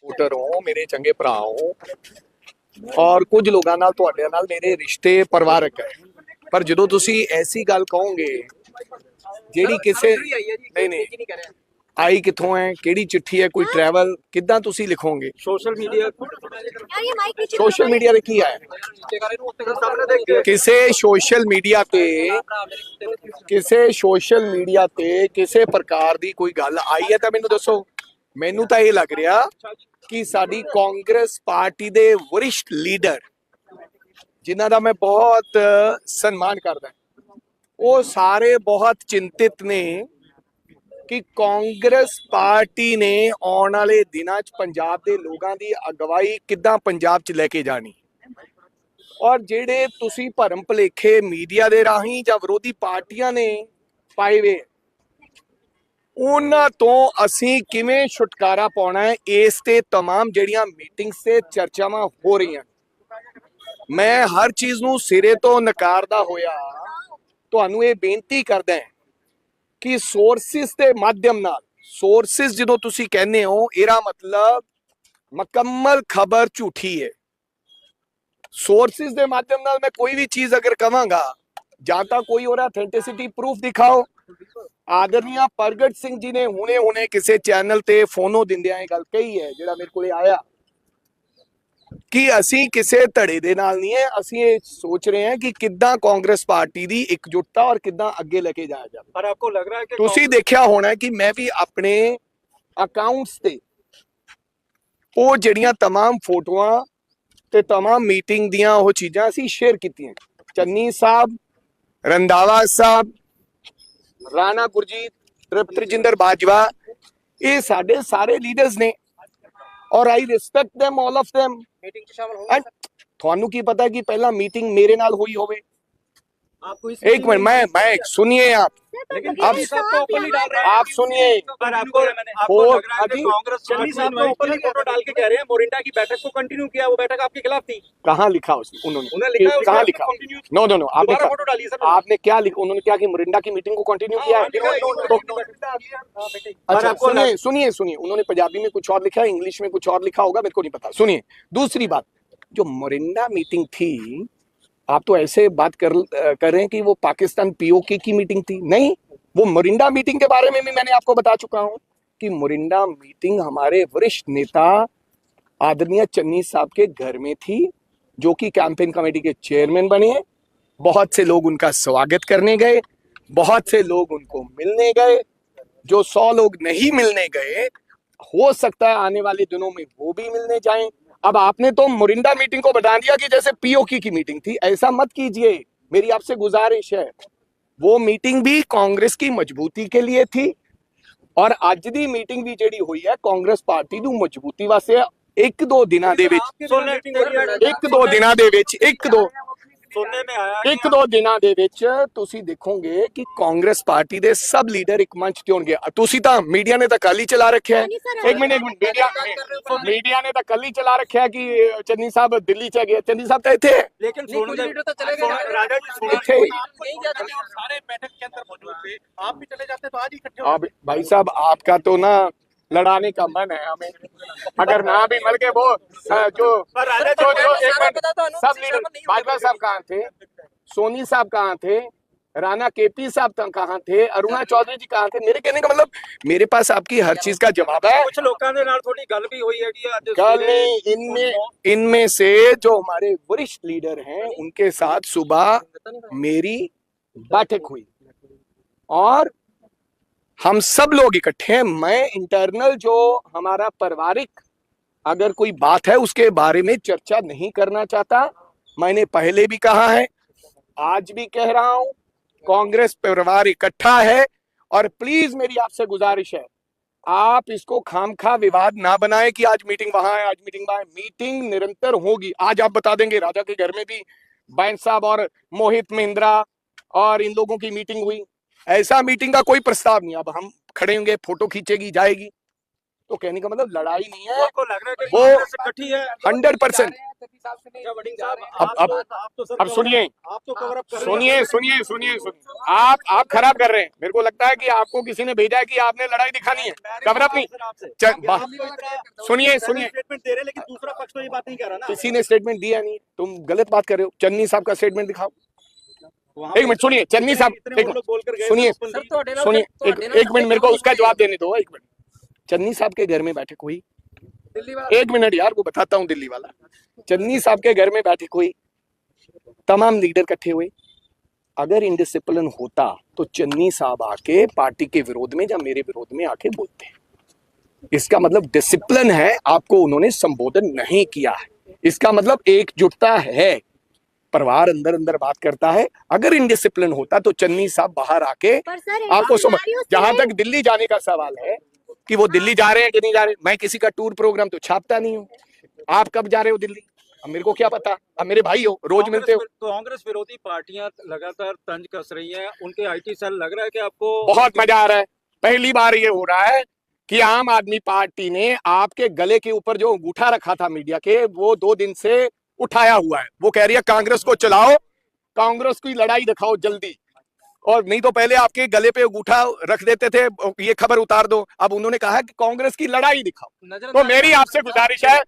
Voter ਹੋ, ਮੇਰੇ ਚੰਗੇ ਭਰਾ ਹੋ ਔਰ ਕੁਝ ਲੋਕਾਂ ਨਾਲ ਤੁਹਾਡੇ ਨਾਲ ਮੇਰੇ ਰਿਸ਼ਤੇ ਪਰਿਵਾਰਕ ਹੈ। ਪਰ ਜਦੋਂ ਤੁਸੀਂ ਐਸੀ ਗੱਲ ਕਹੋਗੇ ਜਿਹੜੀ ਕਿਸੇ ਨਹੀਂ आई कितों है, केड़ी चिट्ठी है, कोई ट्रैवल किदां तुसी लिखोगे? सोशल मीडिया ते की आया किसे सोशल मीडिया ते किसे प्रकार दी कोई गल आई है तो मैनू दसो। मैनू तो ये लग रहा कि साडी कांग्रेस पार्टी दे वरिष्ठ लीडर जिन्हां दा मैं बहुत सम्मान करदा, वो सारे बहुत चिंतित ने कि कांग्रेस पार्टी ने आने वाले दिनों च पंजाब के लोगों की अगवाई किद्दां पंजाब च लेके जानी और जेड़े तुसी भरम भुलेखे मीडिया दे राही जां विरोधी पार्टियां ने पाए वे उन्हां तो असीं किवें छुटकारा पाउणा है। इस ते तमाम जिहड़ियां मीटिंग्स ते चर्चावां हो रही हैं, मैं हर चीज़ नूं सिरे तो नकारदा होया तुहानूं ये बेनती करदा है कि सोर्सिस के माध्यम नाल, सोर्सिस जो तुसी कहने हो इहदा मतलब मुकम्मल खबर झूठी है। सोर्सिस के माध्यम नाल मैं कोई भी चीज अगर कहांगा जां तां कोई और ऑथेंटिसिटी प्रूफ दिखाओ। आदरणीय प्रगट सिंह जी ने हुणे हुणे किसी चैनल ते फोनो दिंदियां गल कही है जिहड़ा मेरे कोले आया कि असी किसी धड़े दे नाल नहीं है, असी ये सोच रहे हैं कि किद्दां कांग्रेस पार्टी दी एकजुटता और किद्दां अगे लेके जाया जाए। पर आपको लग रहा है कि तुसी देखिया होना है कि मैं भी अपने अकाउंट्स ते वो जिहड़ियां तमाम फोटोआं ते तमाम मीटिंग दियां वो चीज़ां असी शेयर कीतियां। चन्नी साहब, रंधावा साहब, राणा गुरजीत, तृप्तरजिंदर बाजवा, ये साडे सारे लीडर्स ने और I respect them all of them. And थानू की पता कि पहला मीटिंग मेरे नाल हुई होवे? एक मिनट मैं सुनिए आप सुनिए। फोटो डाल के कह रहे हैं मोरिंडा की बैठक को कंटिन्यू किया, वो बैठक आपके खिलाफ थी। कहाँ लिखा उन्होंने लिखा, कहाँ लिखा? नो आपने क्या लिखा? उन्होंने क्या कि मोरिंडा की मीटिंग को कंटिन्यू किया है? अच्छा सुनिए, उन्होंने पंजाबी में कुछ और लिखा है, इंग्लिश में कुछ और लिखा होगा, मेरे को नहीं पता। सुनिए, दूसरी बात, जो मोरिंडा मीटिंग थी आप तो ऐसे बात कर रहे हैं कि वो पाकिस्तान पीओके की मीटिंग थी। नहीं, वो मोरिंडा मीटिंग के बारे में भी मैंने आपको बता चुका हूं कि मोरिंडा मीटिंग हमारे वरिष्ठ नेता आदरणीय चन्नी साहब के घर में थी, जो कि कैंपेन कमेटी के चेयरमैन बने हैं। बहुत से लोग उनका स्वागत करने गए, बहुत से लोग उनको मिलने गए। जो 100 लोग नहीं मिलने गए, हो सकता है आने वाले दिनों में वो भी मिलने जाएं। अब आपने तो मोरिंडा मीटिंग को बता दिया कि जैसे पीओके की मीटिंग थी। ऐसा मत कीजिए, मेरी आपसे गुजारिश है। वो मीटिंग भी कांग्रेस की मजबूती के लिए थी और अज दी मीटिंग भी जेडी हुई है कांग्रेस पार्टी दी मजबूती वास्ते। एक दो दिनों दे विच तुसी देखोगे कि कांग्रेस पार्टी दे सब लीडर एक मंच ते होणगे। तुसी तां मीडिया ने तां कल ही चला रखा है। एक मिनट मीडिया ने तां कल ही चला रखा है कि चन्नी साहब दिल्ली च गए। चन्नी साहब तो इत्थे है, लेकिन सारे बैठक के अंदर मौजूद थे। आप भी चले जाते तो आज ही इकट्ठे होते। भाई साहब, आपका तो ना लड़ाने का मन है हमें, अगर ना भी मिल के वो जो सब लीडर, बाजवा साहब कहाँ थे, सोनी साहब कहाँ थे, राणा केपी साहब कहाँ थे, अरुणा चौधरी जी कहाँ थे? मेरे कहने का मतलब मेरे पास आपकी हर चीज का जवाब है। कुछ लोगों ने नाल थोड़ी गल भी हुई है कि गल नहीं, इनमें से जो हमारे वरिष्ठ लीडर हैं उनके साथ सुबह मेरी बैठक हुई और हम सब लोग इकट्ठे हैं। मैं इंटरनल जो हमारा पारिवारिक अगर कोई बात है उसके बारे में चर्चा नहीं करना चाहता। मैंने पहले भी कहा है, आज भी कह रहा हूं, कांग्रेस परिवार इकट्ठा है और प्लीज मेरी आपसे गुजारिश है, आप इसको खामखा विवाद ना बनाएं कि आज मीटिंग वहां है, आज मीटिंग वहां है। मीटिंग निरंतर होगी। आज आप बता देंगे राजा के घर में भी बैंस साहब और मोहित महिंद्रा और इन लोगों की मीटिंग हुई। ऐसा मीटिंग का कोई प्रस्ताव नहीं। अब हम खड़े होंगे, फोटो खींचेगी जाएगी, तो कहने का मतलब लड़ाई नहीं है। वो 100% अब सुनिए, आप तो कवर अप कर रहे हैं। सुनिए, आप खराब कर रहे हैं। मेरे को लगता है कि आपको किसी ने भेजा है कि आपने लड़ाई दिखानी है, कवरअप नहीं। सुनिए, स्टेटमेंट दे रहे हैं, लेकिन दूसरा पक्ष तो ये बात नहीं कह रहा ना। किसी ने स्टेटमेंट दिया नहीं, तुम गलत बात कर रहे हो। चन्नी साहब का स्टेटमेंट दिखाओ। एक मिनट सुनिए, चन्नी साहब, एक मिनट सुनिए, एक मिनट मेरे को उसका जवाब देने दो। एक मिनट, चन्नी साहब के घर में बैठे कोई, एक मिनट यार, वो बताता हूँ दिल्ली वाला। चन्नी साहब के घर में बैठे कोई तमाम लीडर इकट्ठे हुए। अगर इनडिसिप्लिन होता तो चन्नी साहब आके पार्टी के विरोध में या मेरे विरोध में आके बोलते। इसका मतलब डिसिप्लिन है, आपको उन्होंने संबोधन नहीं किया है। इसका मतलब एकजुटता है, परिवार अंदर अंदर बात करता है। अगर इनडिसिप्लिन होता तो चन्नी साहब बाहर आके आपको समझ। जहां तक दिल्ली जाने का सवाल है कि वो दिल्ली जा रहे हैं कि नहीं जा रहे, मैं किसी का टूर प्रोग्राम तो छापता नहीं हूँ। आप कब जा रहे हो दिल्ली, अब मेरे को क्या पता। अब मेरे भाई हो, रोज मिलते हो। कांग्रेस विरोधी पार्टियां लगातार तंज कस रही हैं, उनके आईटी सेल लग रहा है कि आपको बहुत मजा आ रहा है। पहली बार ये हो रहा है कि आम आदमी पार्टी ने आपके गले के ऊपर जो अंगूठा रखा था मीडिया के, वो 2 दिन से उठाया हुआ है। वो कह रही है कांग्रेस को चलाओ, कांग्रेस की लड़ाई दिखाओ जल्दी। और नहीं तो पहले आपके गले पे अंगूठा रख देते थे, ये खबर उतार दो। अब उन्होंने कहा कि कांग्रेस की लड़ाई दिखाओ। तो मेरी आपसे गुजारिश है,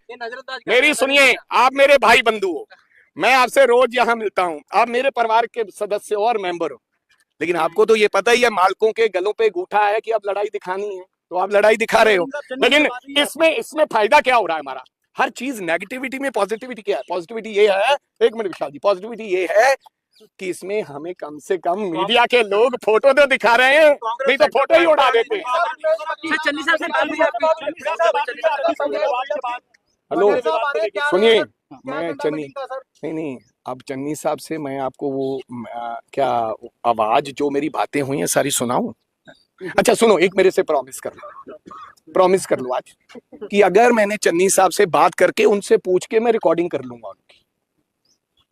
मेरी सुनिए, आप मेरे भाई बंधु हो, मैं आपसे रोज यहाँ मिलता हूँ, आप मेरे परिवार के सदस्य और मेंबर हो, लेकिन आपको तो ये पता ही है मालकों के गलों पे अंगूठा है कि अब लड़ाई दिखानी है, तो आप लड़ाई दिखा रहे हो। लेकिन इसमें फायदा क्या हो रहा है हमारा? हर चीज नेगेटिविटी में पॉजिटिविटी क्या है? पॉजिटिविटी ये है, एक मिनट विशाल जी, पॉजिटिविटी ये है कि इसमें हमें कम से कम मीडिया के लोग फोटो तो दिखा रहे हैं, नहीं तो फोटो ही उड़ा देते हैं। हेलो सुनिए, मैं चन्नी नहीं, अब चन्नी साहब से मैं आपको वो क्या आवाज जो मेरी बातें हुई हैं सारी सुनाऊं? अच्छा सुनो, एक मेरे से प्रॉमिस कर लो आज कि अगर मैंने चन्नी साहब से बात करके उनसे पूछ के मैं रिकॉर्डिंग कर लूंगा उनकी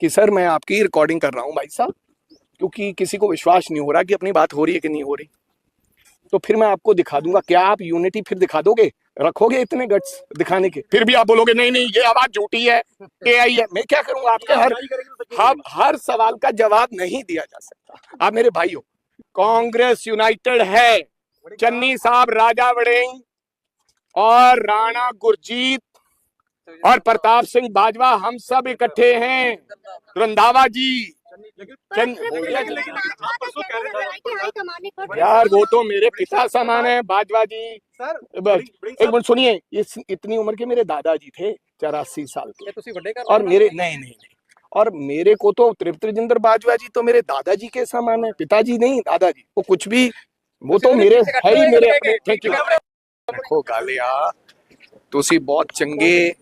कि सर मैं आपकी रिकॉर्डिंग कर रहा हूं भाई साहब, क्योंकि किसी को विश्वास नहीं हो रहा कि अपनी बात हो रही है कि नहीं हो रही, तो फिर मैं आपको दिखा दूंगा। क्या आप यूनिटी फिर दिखा दोगे? रखोगे इतने गट्स दिखाने के? फिर भी आप बोलोगे नहीं ये आवाज झूठी है, एआई है। मैं क्या करूंगा? आपके हर सवाल का जवाब नहीं दिया जा सकता। आप मेरे भाई हो, कांग्रेस यूनाइटेड है। चन्नी साहब, राजा वड़ेंग और राणा गुरजीत और प्रताप सिंह बाजवा, हम सब इकट्ठे हैं। रंधावा जी, यार वो तो मेरे पिता समान है बाजवा जी। एक मिनट सुनिए, इतनी उम्र के मेरे दादाजी थे, 84 साल के, और मेरे नहीं, और मेरे को तो तृप्त राजेंद्र बाजवा जी तो मेरे दादाजी के समान है, पिताजी नहीं दादाजी। वो कुछ भी, वो तो मेरे है ही मेरे। देखो गालिया, तुसी बहुत चंगे